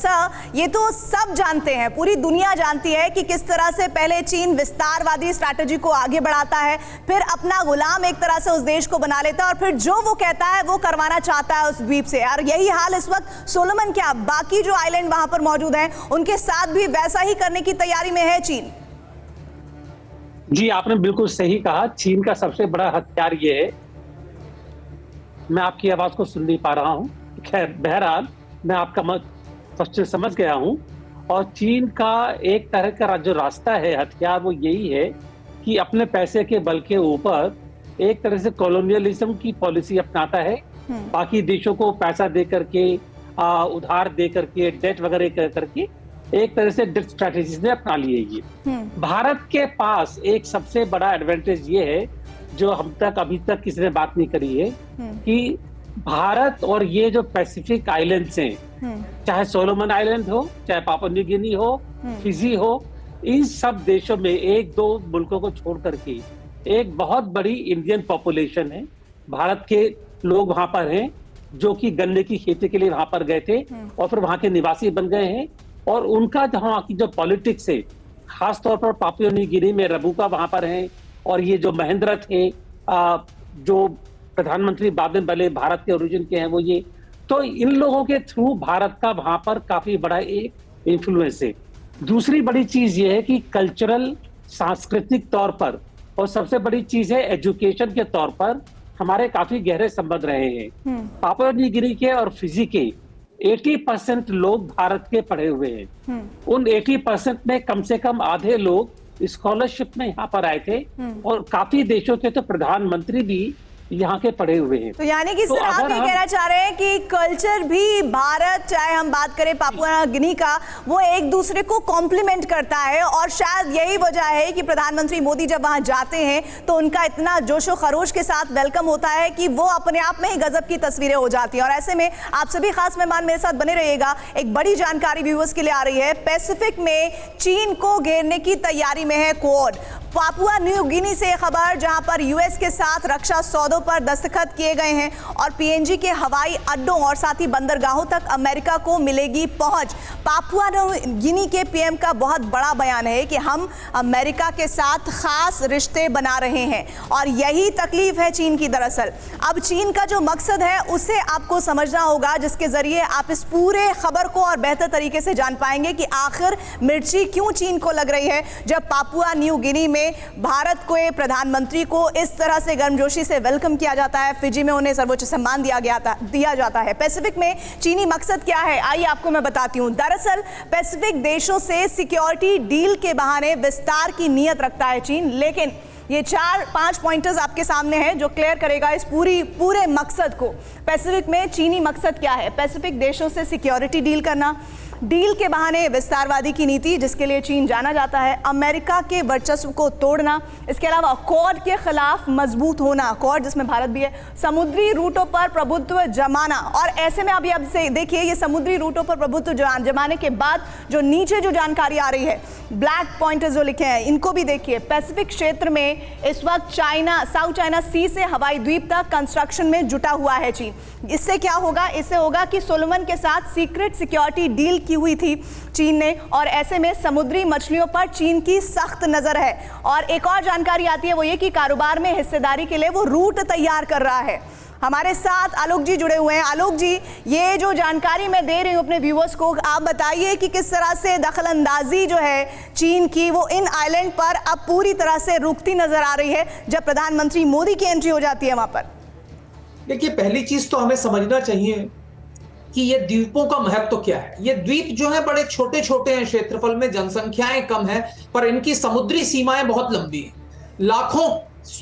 सा ये तो सब जानते हैं, पूरी दुनिया जानती है कि किस तरह से पहले चीन विस्तारवादी स्ट्रैटेजी को आगे बढ़ाता है, फिर अपना गुलाम एक तरह से उस देश को बना लेता है और फिर जो वो कहता है वो करवाना चाहता है उस द्वीप से। और यही हाल इस वक्त सोलोमन क्या बाकी जो आइलैंड वहां पर मौजूद हैं उनके साथ भी वैसा ही करने की तैयारी में है चीन। जी, आपने बिल्कुल सही कहा। चीन का सबसे बड़ा हथियार ये है। मैं आपकी आवाज को सुन नहीं पा रहा हूं। खैर, बहरहाल मैं आपका क्वेश्चन समझ गया हूं। और चीन का एक तरह का जो रास्ता है, हथियार, वो यही है कि अपने पैसे के बल के ऊपर एक तरह से कॉलोनियलिज्म की पॉलिसी अपनाता है। बाकी देशों को पैसा दे करके, उधार दे करके, डेट वगैरह कर करके एक तरह से डेट स्ट्रैटेजी ने अपना ली है ये। भारत के पास एक सबसे बड़ा एडवांटेज ये है जो हम तक अभी तक किसी ने बात नहीं करी है कि भारत और ये जो पैसिफिक आइलैंड्स हैं, चाहे सोलोमन आइलैंड हो, चाहे पापुआ न्यू गिनी हो, फिजी हो, इन सब देशों में एक दो मुल्कों को छोड़ करके एक बहुत बड़ी इंडियन पॉपुलेशन है। भारत के लोग वहां पर हैं जो कि गन्ने की खेती के लिए वहां पर गए थे और फिर वहां के निवासी बन गए हैं। और उनका वहां की जो पॉलिटिक्स है, खासतौर पर पापुआ न्यू गिनी में रबुका वहां पर हैं और ये जो महेंद्र थे जो प्रधानमंत्री बाद में बने भारत के ओरिजिन के हैं, वो ये, तो इन लोगों के थ्रू भारत का वहां पर काफी बड़ा एक इन्फ्लुएंस है। दूसरी बड़ी चीज ये है कि कल्चरल, सांस्कृतिक तौर पर, और सबसे बड़ी चीज है एजुकेशन के तौर पर हमारे काफी गहरे संबंध रहे हैं। पापुआ न्यू गिनी के और फिजी के 80% लोग भारत के पढ़े हुए हैं। उन 80% में कम से कम आधे लोग स्कॉलरशिप में यहाँ पर आए थे और काफी देशों के तो प्रधानमंत्री भी यहाँ के पढ़े हुए हैं। तो यानी कि सर आप ये कहना चाह रहे हैं कि कल्चर भी भारत, चाहे हम बात करें पापुआ गिनी का, वो एक दूसरे को कॉम्प्लीमेंट करता है और शायद यही वजह है कि प्रधानमंत्री मोदी जब वहां जाते हैं तो उनका इतना जोशो खरोश के साथ वेलकम होता है कि वो अपने आप में ही गजब की तस्वीरें हो जाती हैं। और ऐसे में आप सभी खास मेहमान मेरे साथ बने रहिएगा, एक बड़ी जानकारी व्यूअर्स के लिए आ रही है। पैसिफिक में चीन को घेरने की तैयारी में है क्वाड। पापुआ न्यू गिनी से खबर जहां पर यूएस के साथ रक्षा सौदों पर दस्तखत किए गए हैं और पीएनजी के हवाई अड्डों और साथ ही बंदरगाहों तक अमेरिका को मिलेगी पहुंच। पापुआ न्यू गिनी के पीएम का बहुत बड़ा बयान है कि हम अमेरिका के साथ खास रिश्ते बना रहे हैं और यही तकलीफ है चीन की। दरअसल अब चीन का जो मकसद है उसे आपको समझना होगा, जिसके जरिए आप इस पूरे खबर को और बेहतर तरीके से जान पाएंगे कि आखिर मिर्ची क्यों चीन को लग रही है जब पापुआ न्यू गिनी में भारत के प्रधानमंत्री को इस तरह से गर्मजोशी से वेलकम किया जाता है। फिजी में उन्हें सर्वोच्च सम्मान दिया जाता है। पैसिफिक में चीनी मकसद क्या है, आइए आपको मैं बताती हूं। दरअसल पैसिफिक देशों से सिक्योरिटी डील के बहाने विस्तार की नीयत रखता है चीन, लेकिन ये 4-5 पॉइंटर्स आपके सामने हैं जो क्लियर करेगा इस पूरे मकसद को। पैसिफिक में चीनी मकसद क्या है? पैसिफिक देशों से सिक्योरिटी डील करना, डील के बहाने विस्तारवादी की नीति जिसके लिए चीन जाना जाता है, अमेरिका के वर्चस्व को तोड़ना, इसके अलावा क्वाड के खिलाफ मजबूत होना, क्वाड जिसमें भारत भी है, समुद्री रूटों पर प्रभुत्व जमाना। और ऐसे में अभी आप देखिए ये समुद्री रूटों पर प्रभुत्व जमाने के बाद जो नीचे जो जानकारी आ रही है, ब्लैक पॉइंटर्स जो लिखे हैं इनको भी देखिए। पैसिफिक क्षेत्र में इस वक्त साउथ चाइना सी से हवाई द्वीप तक कंस्ट्रक्शन में जुटा हुआ है चीन। इससे क्या होगा? इससे होगा कि सोलोमन के साथ सीक्रेट सिक्योरिटी डील हुई थी चीन ने और ऐसे में समुद्री मछलियों पर चीन की सख्त नजर है। और एक और जानकारी आती है वो ये कि कारोबार में हिस्सेदारी के लिए वो रूट तैयार कर रहा है। हमारे साथ आलोक जी जुड़े हुए हैं। आलोक जी, ये जो जानकारी मैं दे रही हूँ अपने व्यूअर्स को, आप बताइए कि किस तरह से दखलंदाजी जो है चीन की वो इन आइलैंड पर अब पूरी तरह से रुकती नजर आ रही है जब प्रधानमंत्री मोदी की एंट्री हो जाती है वहां पर। देखिए, पहली चीज तो हमें समझना चाहिए कि ये द्वीपों का महत्व क्या है। ये द्वीप जो है बड़े छोटे छोटे हैं क्षेत्रफल में, जनसंख्याएं कम है, पर इनकी समुद्री सीमाएं बहुत लंबी हैं। लाखों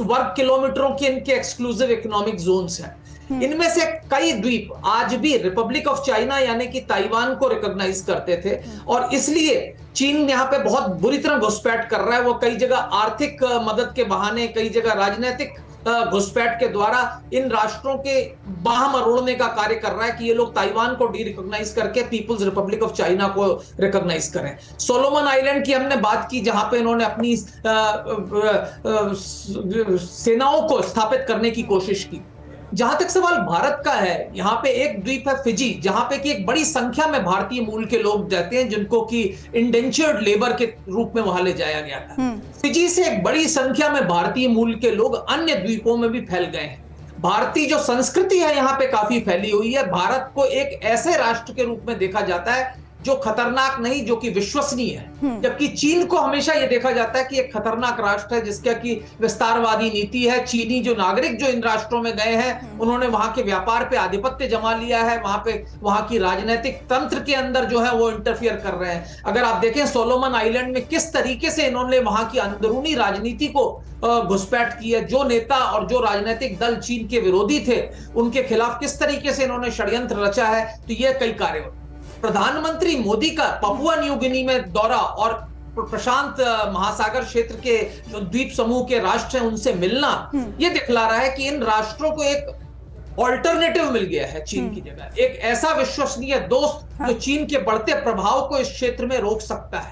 वर्ग किलोमीटरों के इनके एक्सक्लूसिव इकोनॉमिक जोन्स हैं। इनमें से कई द्वीप आज भी रिपब्लिक ऑफ चाइना यानी कि ताइवान को रिकॉग्नाइज करते थे और इसलिए चीन यहाँ पे बहुत बुरी तरह घुसपैठ कर रहा है। वो कई जगह आर्थिक मदद के बहाने, कई जगह राजनीतिक घुसपैठ के द्वारा इन राष्ट्रों के बाह मरोड़ने का कार्य कर रहा है कि ये लोग ताइवान को डी रिकॉग्नाइज करके पीपुल्स रिपब्लिक ऑफ चाइना को रिकॉग्नाइज करें। सोलोमन आइलैंड की हमने बात की जहां पे इन्होंने अपनी सेनाओं को स्थापित करने की कोशिश की। जहां तक सवाल भारत का है, यहाँ पे एक द्वीप है फिजी, जहां पे कि एक बड़ी संख्या में भारतीय मूल के लोग रहते हैं, जिनको कि इंडेंचर्ड लेबर के रूप में वहां ले जाया गया था। फिजी से एक बड़ी संख्या में भारतीय मूल के लोग अन्य द्वीपों में भी फैल गए हैं। भारतीय जो संस्कृति है यहाँ पे काफी फैली हुई है। भारत को एक ऐसे राष्ट्र के रूप में देखा जाता है जो खतरनाक नहीं, जो कि विश्वसनीय है, जबकि चीन को हमेशा यह देखा जाता है कि एक खतरनाक राष्ट्र है जिसका कि विस्तारवादी नीति है। चीनी जो नागरिक जो इन राष्ट्रों में गए हैं, उन्होंने वहां के व्यापार पे आधिपत्य जमा लिया है, वहां की राजनीतिक तंत्र के अंदर जो है वो इंटरफियर कर रहे हैं। अगर आप देखें सोलोमन आइलैंड में किस तरीके से इन्होंने वहां की अंदरूनी राजनीति को घुसपैठ की है, जो नेता और जो राजनीतिक दल चीन के विरोधी थे उनके खिलाफ किस तरीके से इन्होंने षड्यंत्र रचा है, तो ये कई कार्य। प्रधानमंत्री मोदी का पपुआ न्यू गिनी में दौरा और प्रशांत महासागर क्षेत्र के जो द्वीप समूह के राष्ट्र हैं उनसे मिलना, यह दिखला रहा है कि इन राष्ट्रों को एक ऑल्टरनेटिव मिल गया है चीन की जगह, एक ऐसा विश्वसनीय दोस्त जो चीन के बढ़ते प्रभाव को इस क्षेत्र में रोक सकता है।